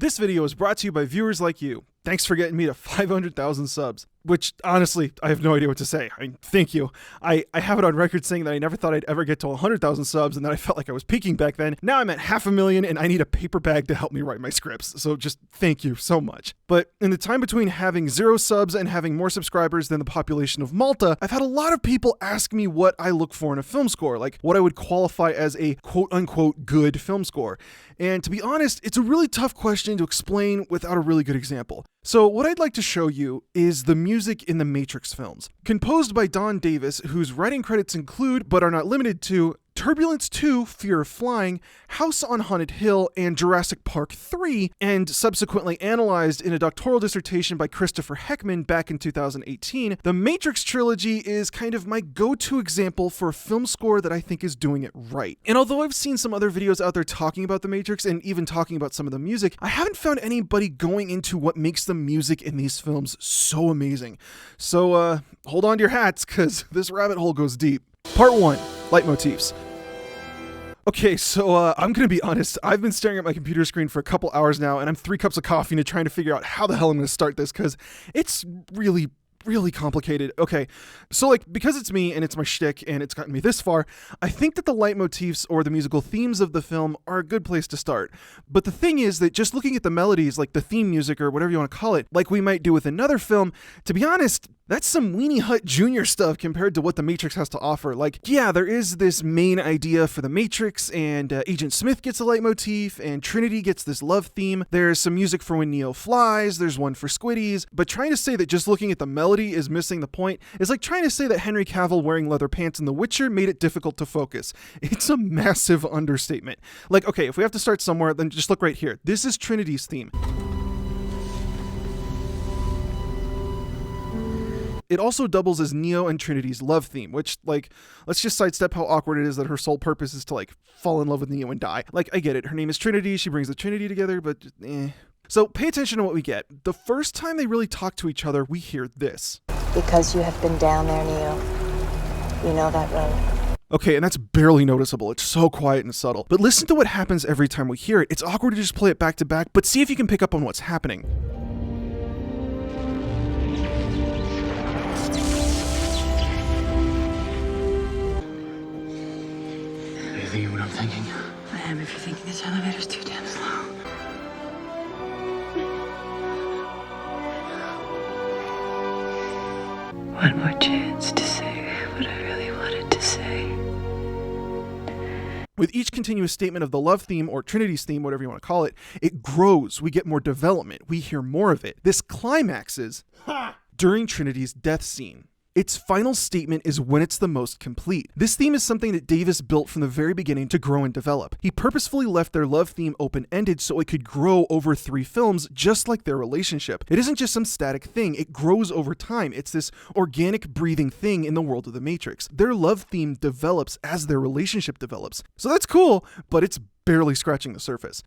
This video is brought to you by viewers like you. Thanks for getting me to 500,000 subs. Which, honestly, I have no idea what to say. I mean, thank you. I have it on record saying that I never thought I'd ever get to 100,000 subs, and that I felt like I was peaking back then. Now I'm at 500,000, and I need a paper bag to help me write my scripts. So just thank you so much. But in the time between having 0 subs and having more subscribers than the population of Malta, I've had a lot of people ask me what I look for in a film score, like what I would qualify as a quote-unquote good film score. And to be honest, it's a really tough question to explain without a really good example. So what I'd like to show you is the music in the Matrix films. Composed by Don Davis, whose writing credits include, but are not limited to, Turbulence 2, Fear of Flying, House on Haunted Hill, and Jurassic Park 3, and subsequently analyzed in a doctoral dissertation by Christopher Heckman back in 2018, the Matrix trilogy is kind of my go-to example for a film score that I think is doing it right. And although I've seen some other videos out there talking about the Matrix and even talking about some of the music, I haven't found anybody going into what makes the music in these films so amazing. So hold on to your hats, because this rabbit hole goes deep. Part 1, Leitmotifs. Okay, so I'm gonna be honest, I've been staring at my computer screen for a couple hours now, and I'm 3 cups of coffee into trying to figure out how the hell I'm gonna start this, because it's really complicated. Okay, so because it's me and it's my shtick and it's gotten me this far, I think that the leitmotifs or the musical themes of the film are a good place to start. But the thing is that just looking at the melodies, like the theme music or whatever you want to call it, like we might do with another film, to be honest, that's some Weenie Hut Jr. stuff compared to what The Matrix has to offer. Like, yeah, there is this main idea for The Matrix, and Agent Smith gets a leitmotif, and Trinity gets this love theme. There's some music for when Neo flies, there's one for Squiddies, but trying to say that just looking at the melody is missing the point is like trying to say that Henry Cavill wearing leather pants in The Witcher made it difficult to focus. It's a massive understatement. Like, okay, if we have to start somewhere, then just look right here. This is Trinity's theme. It also doubles as Neo and Trinity's love theme, which, like, let's just sidestep how awkward it is that her sole purpose is to, like, fall in love with Neo and die. Like, I get it. Her name is Trinity. She brings the Trinity together, but eh. So pay attention to what we get. The first time they really talk to each other, we hear this. Because you have been down there, Neo. You know that road. Okay, and that's barely noticeable. It's so quiet and subtle. But listen to what happens every time we hear it. It's awkward to just play it back to back, but see if you can pick up on what's happening. You thinking what I'm thinking? I am if you're thinking this elevator's too damn slow. One more chance to say what I really wanted to say. With each continuous statement of the love theme, or Trinity's theme, whatever you want to call it, it grows. We get more development. We hear more of it. This climaxes during Trinity's death scene. Its final statement is when it's the most complete. This theme is something that Davis built from the very beginning to grow and develop. He purposefully left their love theme open-ended so it could grow over 3 films, just like their relationship. It isn't just some static thing, it grows over time. It's this organic, breathing thing in the world of the Matrix. Their love theme develops as their relationship develops. So that's cool, but it's barely scratching the surface.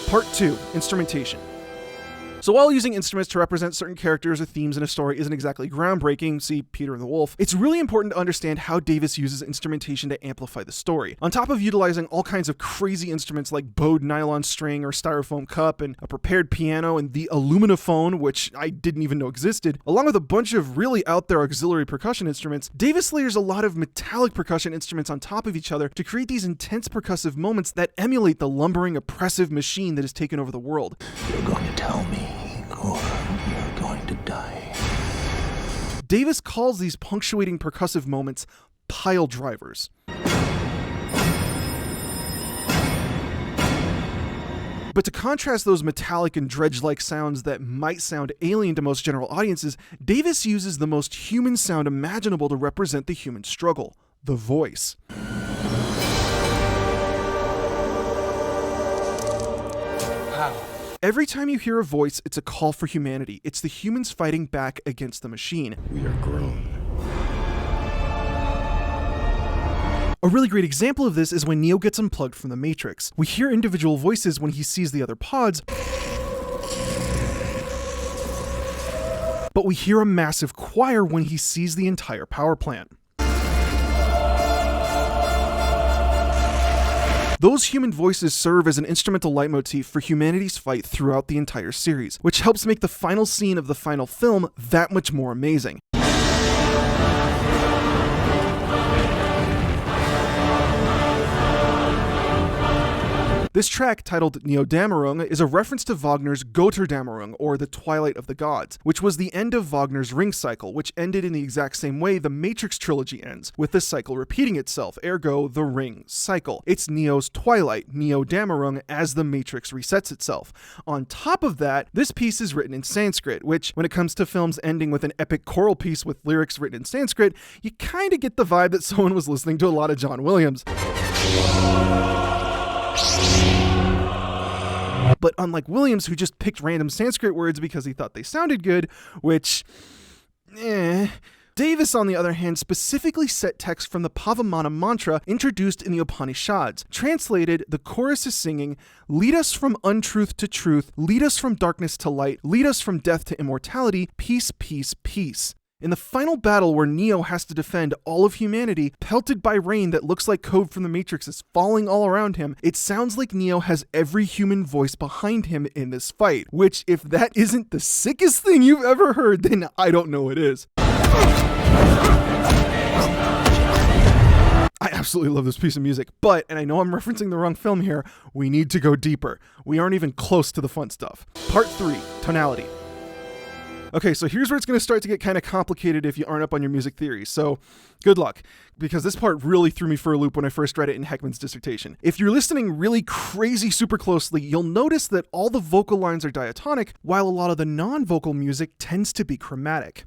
Part 2, Instrumentation. So while using instruments to represent certain characters or themes in a story isn't exactly groundbreaking, see Peter and the Wolf, it's really important to understand how Davis uses instrumentation to amplify the story. On top of utilizing all kinds of crazy instruments like bowed nylon string or styrofoam cup and a prepared piano and the aluminophone, which I didn't even know existed, along with a bunch of really out there auxiliary percussion instruments, Davis layers a lot of metallic percussion instruments on top of each other to create these intense percussive moments that emulate the lumbering, oppressive machine that has taken over the world. You're going to tell me, or you're going to die. Davis calls these punctuating percussive moments pile drivers. But to contrast those metallic and dredge-like sounds that might sound alien to most general audiences, Davis uses the most human sound imaginable to represent the human struggle, the voice. Every time you hear a voice, it's a call for humanity. It's the humans fighting back against the machine. We are grown. A really great example of this is when Neo gets unplugged from the Matrix. We hear individual voices when he sees the other pods, but we hear a massive choir when he sees the entire power plant. Those human voices serve as an instrumental leitmotif for humanity's fight throughout the entire series, which helps make the final scene of the final film that much more amazing. This track, titled Neodämmerung, is a reference to Wagner's Götterdämmerung, or the Twilight of the Gods, which was the end of Wagner's Ring cycle, which ended in the exact same way the Matrix trilogy ends, with the cycle repeating itself, ergo the Ring cycle. It's Neo's Twilight, Neodämmerung, as the Matrix resets itself. On top of that, this piece is written in Sanskrit, which, when it comes to films ending with an epic choral piece with lyrics written in Sanskrit, you kinda get the vibe that someone was listening to a lot of John Williams. But unlike Williams, who just picked random Sanskrit words because he thought they sounded good, which, Davis, on the other hand, specifically set text from the Pavamana mantra introduced in the Upanishads. Translated, the chorus is singing, "Lead us from untruth to truth, lead us from darkness to light, lead us from death to immortality, peace, peace, peace." In the final battle where Neo has to defend all of humanity, pelted by rain that looks like code from the Matrix is falling all around him, it sounds like Neo has every human voice behind him in this fight, which, if that isn't the sickest thing you've ever heard, then I don't know what is. I absolutely love this piece of music, but, and I know I'm referencing the wrong film here, we need to go deeper. We aren't even close to the fun stuff. Part 3, Tonality. Okay, so here's where it's going to start to get kind of complicated if you aren't up on your music theory, so good luck, because this part really threw me for a loop when I first read it in Heckman's dissertation. If you're listening really crazy super closely, you'll notice that all the vocal lines are diatonic, while a lot of the non-vocal music tends to be chromatic.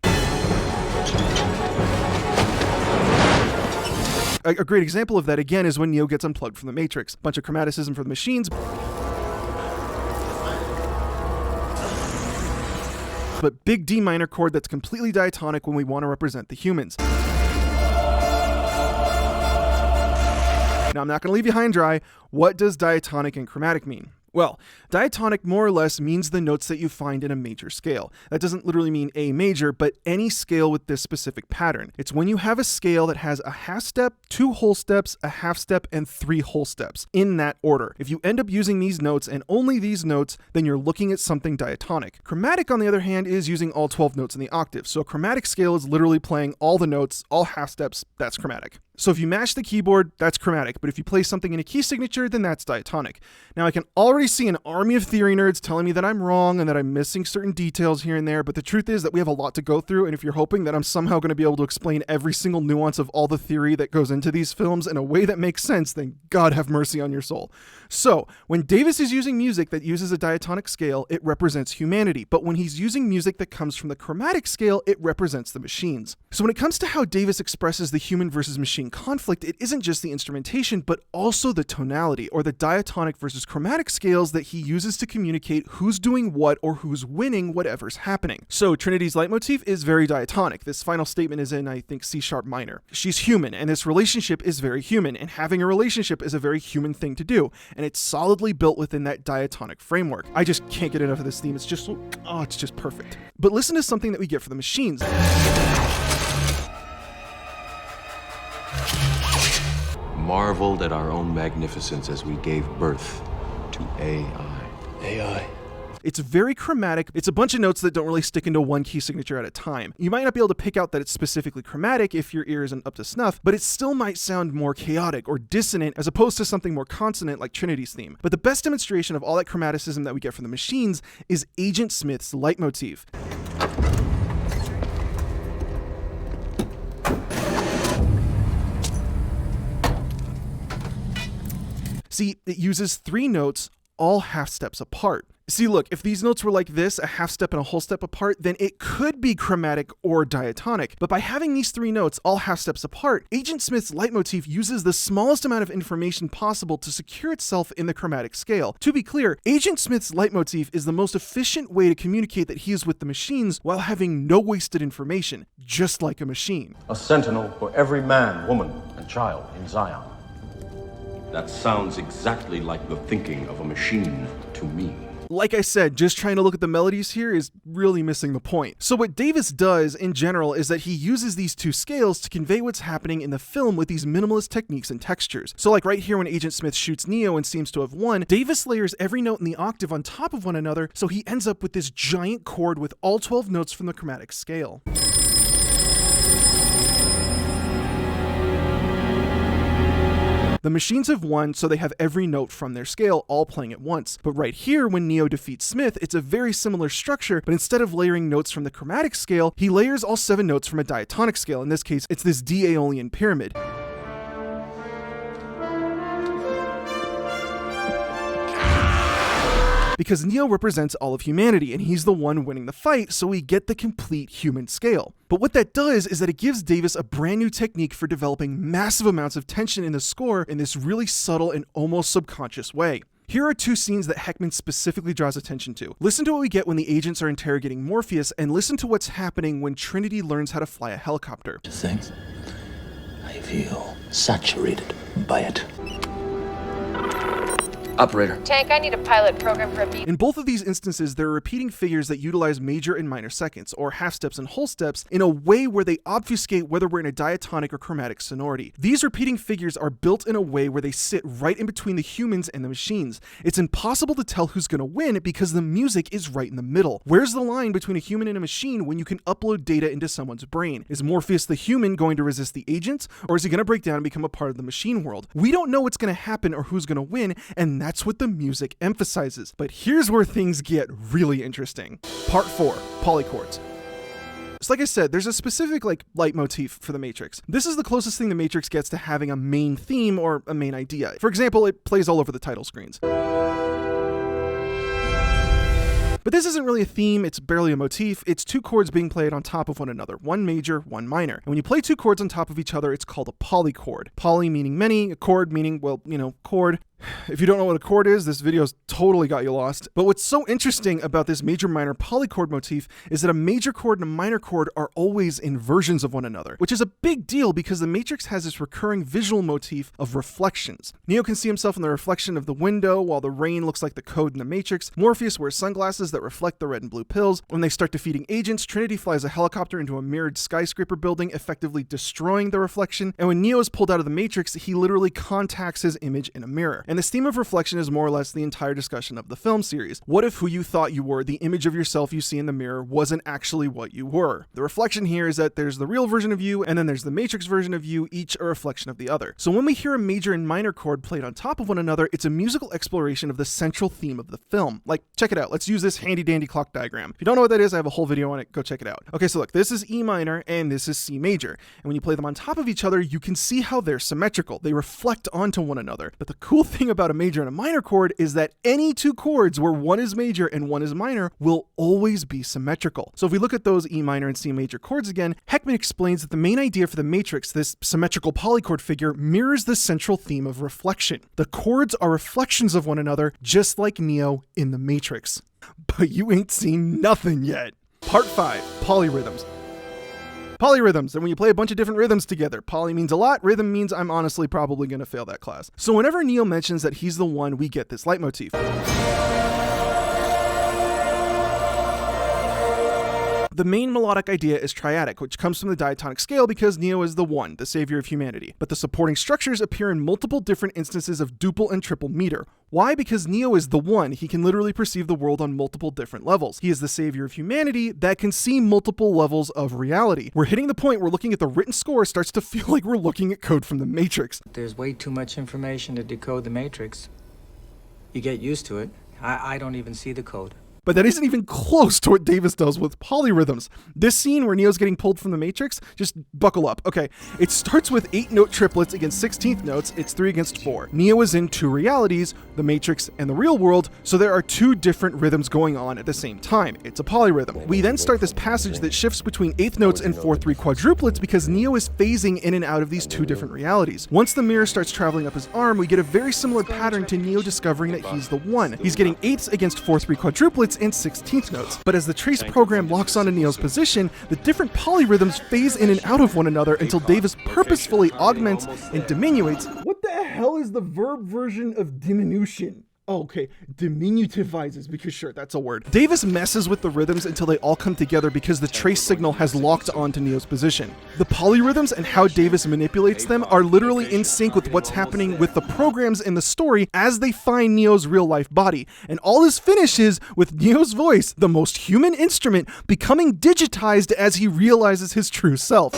A great example of that, again, is when Neo gets unplugged from the Matrix. A bunch of chromaticism for the machines, but big D minor chord that's completely diatonic when we want to represent the humans. Now, I'm not going to leave you high and dry. What does diatonic and chromatic mean? Well, diatonic more or less means the notes that you find in a major scale. That doesn't literally mean A major, but any scale with this specific pattern. It's when you have a scale that has a half step, 2 whole steps, a half step, and 3 whole steps, in that order. If you end up using these notes and only these notes, then you're looking at something diatonic. Chromatic, on the other hand, is using all 12 notes in the octave. So a chromatic scale is literally playing all the notes, all half steps, that's chromatic. So if you mash the keyboard, that's chromatic, but if you play something in a key signature, then that's diatonic. Now, I can already see an army of theory nerds telling me that I'm wrong and that I'm missing certain details here and there, but the truth is that we have a lot to go through, and if you're hoping that I'm somehow going to be able to explain every single nuance of all the theory that goes into these films in a way that makes sense, then God have mercy on your soul. So, when Davis is using music that uses a diatonic scale, it represents humanity, but when he's using music that comes from the chromatic scale, it represents the machines. So when it comes to how Davis expresses the human versus machine conflict, it isn't just the instrumentation, but also the tonality, or the diatonic versus chromatic scales that he uses to communicate who's doing what or who's winning whatever's happening. So Trinity's leitmotif is very diatonic. This final statement is in, I think, C# minor. She's human, and this relationship is very human, and having a relationship is a very human thing to do, and it's solidly built within that diatonic framework. I just can't get enough of this theme. It's just, it's just perfect. But listen to something that we get for the machines. Marveled at our own magnificence as we gave birth to AI. AI. It's very chromatic. It's a bunch of notes that don't really stick into one key signature at a time. You might not be able to pick out that it's specifically chromatic if your ear isn't up to snuff, but it still might sound more chaotic or dissonant as opposed to something more consonant like Trinity's theme. But the best demonstration of all that chromaticism that we get from the machines is Agent Smith's leitmotif. See, it uses 3 notes, all half steps apart. See, look, if these notes were like this, a half step and a whole step apart, then it could be chromatic or diatonic. But by having these 3 notes, all half steps apart, Agent Smith's leitmotif uses the smallest amount of information possible to secure itself in the chromatic scale. To be clear, Agent Smith's leitmotif is the most efficient way to communicate that he is with the machines while having no wasted information, just like a machine. A sentinel for every man, woman, and child in Zion. That sounds exactly like the thinking of a machine to me. Like I said, just trying to look at the melodies here is really missing the point. So what Davis does in general is that he uses these two scales to convey what's happening in the film with these minimalist techniques and textures. So like right here when Agent Smith shoots Neo and seems to have won, Davis layers every note in the octave on top of one another, so he ends up with this giant chord with all 12 notes from the chromatic scale. The machines have won, so they have every note from their scale all playing at once. But right here, when Neo defeats Smith, it's a very similar structure, but instead of layering notes from the chromatic scale, he layers all 7 notes from a diatonic scale. In this case, it's this D-Aeolian pyramid. Because Neo represents all of humanity, and he's the one winning the fight, so we get the complete human scale. But what that does is that it gives Davis a brand new technique for developing massive amounts of tension in the score in this really subtle and almost subconscious way. Here are 2 scenes that Heckman specifically draws attention to. Listen to what we get when the agents are interrogating Morpheus, and listen to what's happening when Trinity learns how to fly a helicopter. Things I feel saturated by it. Operator. Tank, I need a pilot program for a beat. In both of these instances, there are repeating figures that utilize major and minor seconds, or half steps and whole steps, in a way where they obfuscate whether we're in a diatonic or chromatic sonority. These repeating figures are built in a way where they sit right in between the humans and the machines. It's impossible to tell who's going to win because the music is right in the middle. Where's the line between a human and a machine when you can upload data into someone's brain? Is Morpheus the human going to resist the agents, or is he going to break down and become a part of the machine world? We don't know what's going to happen or who's going to win, and that's what the music emphasizes. But here's where things get really interesting. Part 4, polychords. So like I said, there's a specific leitmotif for the Matrix. This is the closest thing the Matrix gets to having a main theme or a main idea. For example, it plays all over the title screens. But this isn't really a theme, it's barely a motif, it's 2 chords being played on top of one another, one major, one minor. And when you play 2 chords on top of each other, it's called a polychord. Poly meaning many, a chord meaning, well, chord. If you don't know what a chord is, this video's totally got you lost. But what's so interesting about this major-minor polychord motif is that a major chord and a minor chord are always inversions of one another, which is a big deal because the Matrix has this recurring visual motif of reflections. Neo can see himself in the reflection of the window, while the rain looks like the code in the Matrix. Morpheus wears sunglasses that reflect the red and blue pills. When they start defeating agents, Trinity flies a helicopter into a mirrored skyscraper building, effectively destroying the reflection. And when Neo is pulled out of the Matrix, he literally contacts his image in a mirror. And this theme of reflection is more or less the entire discussion of the film series. What if who you thought you were, the image of yourself you see in the mirror, wasn't actually what you were? The reflection here is that there's the real version of you, and then there's the Matrix version of you, each a reflection of the other. So when we hear a major and minor chord played on top of one another, it's a musical exploration of the central theme of the film. Like, check it out. Let's use this handy dandy clock diagram. If you don't know what that is, I have a whole video on it. Go check it out. Okay, so look, this is E minor and this is C major. And when you play them on top of each other, you can see how they're symmetrical. They reflect onto one another. But the cool thing about a major and a minor chord is that any 2 chords where one is major and one is minor will always be symmetrical. So if we look at those E minor and C major chords again, Heckman explains that the main idea for the Matrix, this symmetrical polychord figure, mirrors the central theme of reflection. The chords are reflections of one another, just like Neo in the Matrix. But you ain't seen nothing yet. Part 5, polyrhythms. Polyrhythms, and when you play a bunch of different rhythms together, poly means a lot, rhythm means I'm honestly probably going to fail that class. So whenever Neo mentions that he's the one, we get this leitmotif. The main melodic idea is triadic, which comes from the diatonic scale because Neo is the one, the savior of humanity. But the supporting structures appear in multiple different instances of duple and triple meter. Why? Because Neo is the one. He can literally perceive the world on multiple different levels. He is the savior of humanity that can see multiple levels of reality. We're hitting the point where looking at the written score starts to feel like we're looking at code from the Matrix. There's way too much information to decode the Matrix. You get used to it. I don't even see the code. But that isn't even close to what Davis does with polyrhythms. This scene where Neo's getting pulled from the Matrix, just buckle up. Okay, it starts with 8-note triplets against 16th notes. It's 3 against 4. Neo is in 2 realities, the Matrix and the real world, so there are 2 different rhythms going on at the same time. It's a polyrhythm. We then start this passage that shifts between 8th notes and 4/3 quadruplets because Neo is phasing in and out of these 2 different realities. Once the mirror starts traveling up his arm, we get a very similar pattern to Neo discovering that he's the one. He's getting 8ths against 4/3 quadruplets and 16th notes. But as the trace program locks onto Neo's position, the different polyrhythms phase in and out of one another until Davis purposefully augments and diminuates. What the hell is the verb version of diminution? Oh, okay, diminutivizes, because sure, that's a word. Davis messes with the rhythms until they all come together because the trace signal has locked onto Neo's position. The polyrhythms and how Davis manipulates them are literally in sync with what's happening with the programs in the story as they find Neo's real-life body. And all this finishes with Neo's voice, the most human instrument, becoming digitized as he realizes his true self.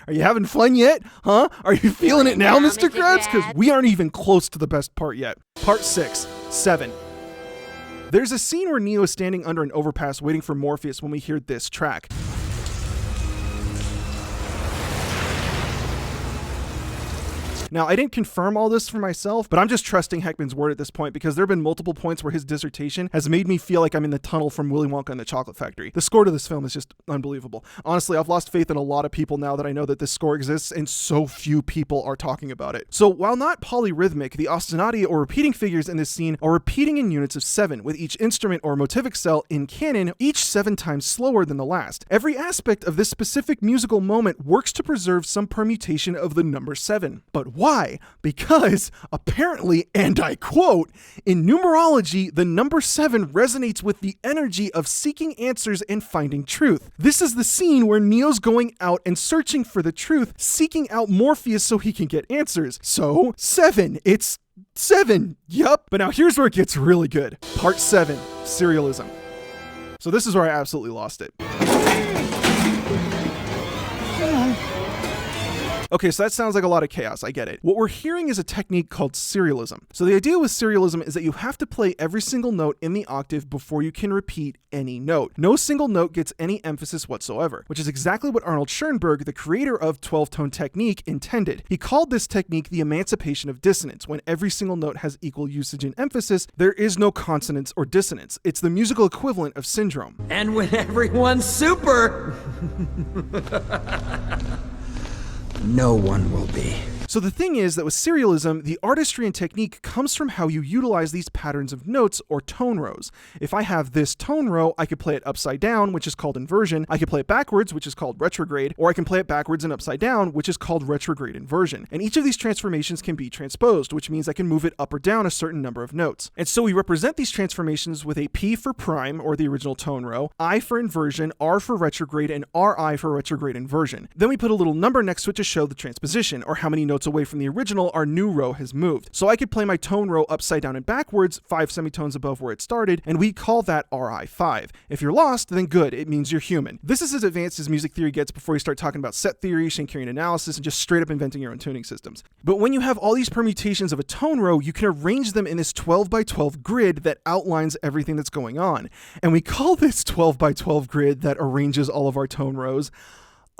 Are you having fun yet? Huh? Are you feeling it now, Mr. Krabs? Because we aren't even close to the best part yet. Part 6, 7. There's a scene where Neo is standing under an overpass waiting for Morpheus when we hear this track. Now, I didn't confirm all this for myself, but I'm just trusting Heckman's word at this point because there have been multiple points where his dissertation has made me feel like I'm in the tunnel from Willy Wonka and the Chocolate Factory. The score to this film is just unbelievable. Honestly, I've lost faith in a lot of people now that I know that this score exists and so few people are talking about it. So while not polyrhythmic, the ostinati or repeating figures in this scene are repeating in units of 7, with each instrument or motivic cell in canon each 7 times slower than the last. Every aspect of this specific musical moment works to preserve some permutation of the number 7. But why? Because apparently, and I quote, in numerology, the number 7 resonates with the energy of seeking answers and finding truth. This is the scene where Neo's going out and searching for the truth, seeking out Morpheus so he can get answers. So, 7. It's 7. Yup. But now here's where it gets really good. Part 7, Serialism. So this is where I absolutely lost it. Okay, so that sounds like a lot of chaos, I get it. What we're hearing is a technique called serialism. So the idea with serialism is that you have to play every single note in the octave before you can repeat any note. No single note gets any emphasis whatsoever, which is exactly what Arnold Schoenberg, the creator of 12-tone technique, intended. He called this technique the emancipation of dissonance. When every single note has equal usage and emphasis, there is no consonance or dissonance. It's the musical equivalent of syndrome. And when everyone's super, no one will be. So the thing is that with serialism, the artistry and technique comes from how you utilize these patterns of notes or tone rows. If I have this tone row, I could play it upside down, which is called inversion. I could play it backwards, which is called retrograde, or I can play it backwards and upside down, which is called retrograde inversion. And each of these transformations can be transposed, which means I can move it up or down a certain number of notes. And so we represent these transformations with a P for prime, or the original tone row, I for inversion, R for retrograde, and RI for retrograde inversion. Then we put a little number next to it to show the transposition, or how many notes away from the original our new row has moved. So I could play my tone row upside down and backwards, 5 semitones above where it started, and we call that RI5. If you're lost, then good, it means you're human. This is as advanced as music theory gets before you start talking about set theory, Schenkerian analysis, and just straight up inventing your own tuning systems. But when you have all these permutations of a tone row, you can arrange them in this 12 by 12 grid that outlines everything that's going on. And we call this 12 by 12 grid that arranges all of our tone rows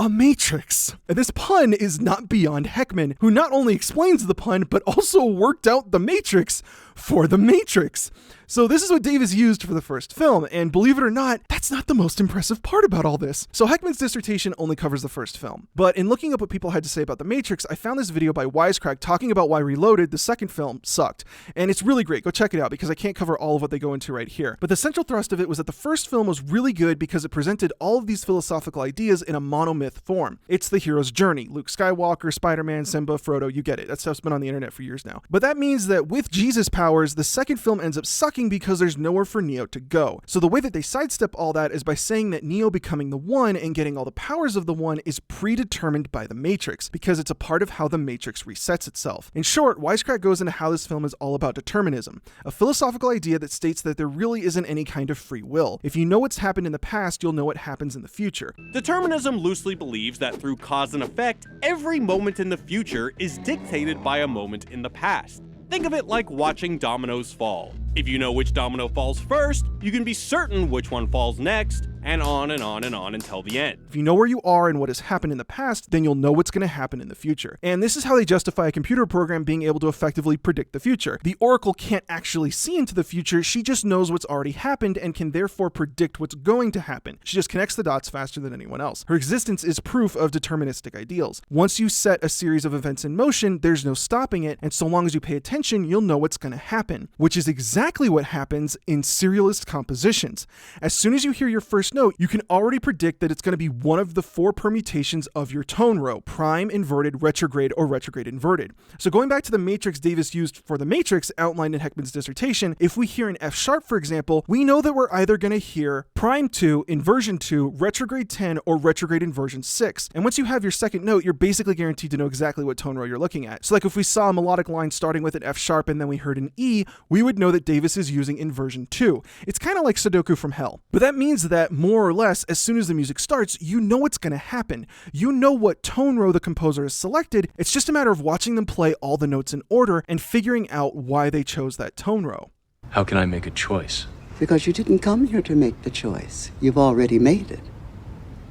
a matrix. And this pun is not beyond Heckman, who not only explains the pun, but also worked out the matrix for the Matrix. So this is what Davis used for the first film, and believe it or not, that's not the most impressive part about all this. So Heckman's dissertation only covers the first film. But in looking up what people had to say about The Matrix, I found this video by Wisecrack talking about why Reloaded, the second film, sucked. And it's really great, go check it out, because I can't cover all of what they go into right here. But the central thrust of it was that the first film was really good because it presented all of these philosophical ideas in a monomyth form. It's the hero's journey. Luke Skywalker, Spider-Man, Simba, Frodo, you get it. That stuff's been on the internet for years now. But that means that with Jesus' powers, the second film ends up sucking because there's nowhere for Neo to go. So the way that they sidestep all that is by saying that Neo becoming the One and getting all the powers of the One is predetermined by the Matrix, because it's a part of how the Matrix resets itself. In short, Wisecrack goes into how this film is all about determinism, a philosophical idea that states that there really isn't any kind of free will. If you know what's happened in the past, you'll know what happens in the future. Determinism loosely believes that through cause and effect, every moment in the future is dictated by a moment in the past. Think of it like watching dominoes fall. If you know which domino falls first, you can be certain which one falls next, and on and on and on until the end. If you know where you are and what has happened in the past, then you'll know what's going to happen in the future. And this is how they justify a computer program being able to effectively predict the future. The Oracle can't actually see into the future, she just knows what's already happened and can therefore predict what's going to happen. She just connects the dots faster than anyone else. Her existence is proof of deterministic ideals. Once you set a series of events in motion, there's no stopping it, and so long as you pay attention, you'll know what's going to happen, which is exactly exactly what happens in serialist compositions. As soon as you hear your first note, you can already predict that it's going to be one of the 4 permutations of your tone row: prime, inverted, retrograde, or retrograde inverted. So going back to the matrix Davis used for the matrix outlined in Heckman's dissertation, if we hear an F sharp, for example, we know that we're either going to hear prime 2, inversion 2, retrograde 10, or retrograde inversion 6. And once you have your second note, you're basically guaranteed to know exactly what tone row you're looking at. So like if we saw a melodic line starting with an F sharp and then we heard an E, we would know that Davis is using inversion 2. It's kind of like Sudoku from hell. But that means that more or less, as soon as the music starts, you know what's going to happen. You know what tone row the composer has selected. It's just a matter of watching them play all the notes in order and figuring out why they chose that tone row. How can I make a choice? Because you didn't come here to make the choice. You've already made it.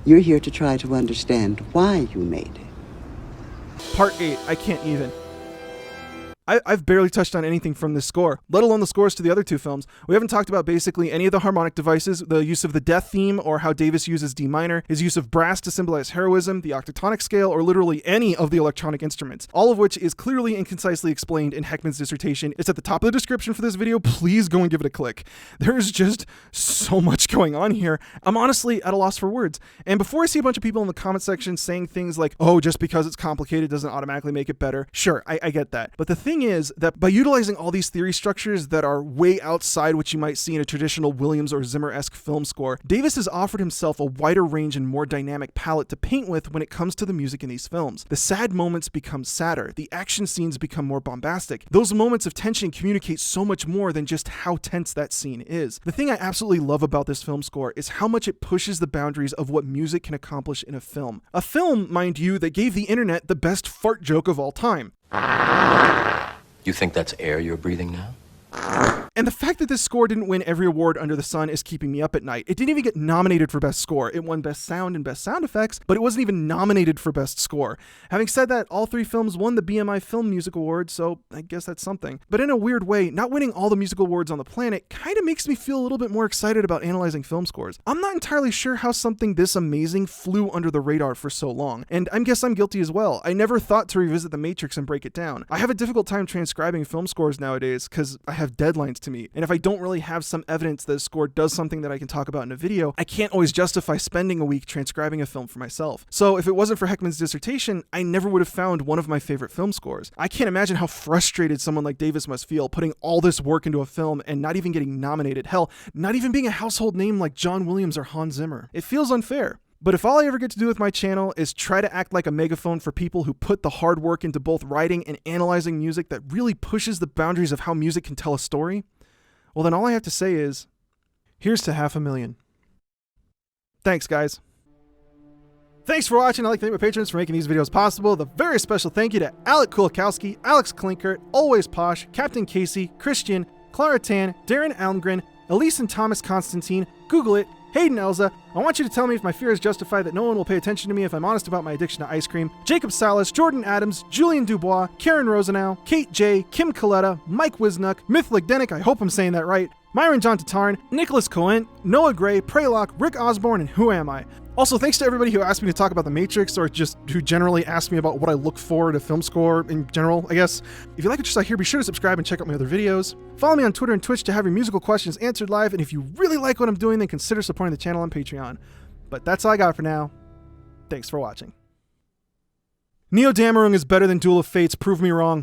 You're here to try to understand why you made it. Part 8, I can't even. I've barely touched on anything from this score, let alone the scores to the other 2 films. We haven't talked about basically any of the harmonic devices, the use of the death theme, or how Davis uses D minor, his use of brass to symbolize heroism, the octatonic scale, or literally any of the electronic instruments, all of which is clearly and concisely explained in Heckman's dissertation. It's at the top of the description for this video. Please go and give it a click. There's just so much going on here. I'm honestly at a loss for words. And before I see a bunch of people in the comment section saying things like, oh, just because it's complicated doesn't automatically make it better. Sure, I get that. But the thing is that by utilizing all these theory structures that are way outside what you might see in a traditional Williams or Zimmer-esque film score, Davis has offered himself a wider range and more dynamic palette to paint with when it comes to the music in these films. The sad moments become sadder. The action scenes become more bombastic. Those moments of tension communicate so much more than just how tense that scene is. The thing I absolutely love about this film score is how much it pushes the boundaries of what music can accomplish in a film. A film, mind you, that gave the internet the best fart joke of all time. You think that's air you're breathing now? And the fact that this score didn't win every award under the sun is keeping me up at night. It didn't even get nominated for Best Score. It won Best Sound and Best Sound Effects, but it wasn't even nominated for Best Score. Having said that, all 3 films won the BMI Film Music Award, so I guess that's something. But in a weird way, not winning all the musical awards on the planet kind of makes me feel a little bit more excited about analyzing film scores. I'm not entirely sure how something this amazing flew under the radar for so long, and I guess I'm guilty as well. I never thought to revisit The Matrix and break it down. I have a difficult time transcribing film scores nowadays because I have deadlines to meet, and if I don't really have some evidence that a score does something that I can talk about in a video, I can't always justify spending a week transcribing a film for myself. So if it wasn't for Heckman's dissertation, I never would have found one of my favorite film scores. I can't imagine how frustrated someone like Davis must feel putting all this work into a film and not even getting nominated. Hell, not even being a household name like John Williams or Hans Zimmer. It feels unfair. But if all I ever get to do with my channel is try to act like a megaphone for people who put the hard work into both writing and analyzing music that really pushes the boundaries of how music can tell a story, well then all I have to say is, here's to 500,000. Thanks, guys. Thanks for watching. I'd like to thank my patrons for making these videos possible. The very special thank you to Alec Kulikowski, Alex Klinkert, Always Posh, Captain Casey, Christian, Clara Tan, Darren Almgren, Elise and Thomas Constantine, Google it, Hayden Elza. I want you to tell me if my fear is justified that no one will pay attention to me if I'm honest about my addiction to ice cream. Jacob Salas, Jordan Adams, Julian Dubois, Karen Rosenau, Kate J, Kim Coletta, Mike Wisnuck, Myth Legdenic, I hope I'm saying that right, Myron John Tatarn, Nicholas Cohen, Noah Gray, Preylock, Rick Osborne, and Who Am I? Also, thanks to everybody who asked me to talk about The Matrix, or just who generally asked me about what I look for in a film score in general, I guess. If you like what you saw here, be sure to subscribe and check out my other videos. Follow me on Twitter and Twitch to have your musical questions answered live, and if you really like what I'm doing, then consider supporting the channel on Patreon. But that's all I got for now. Thanks for watching. Neo Damarung is better than Duel of Fates, prove me wrong.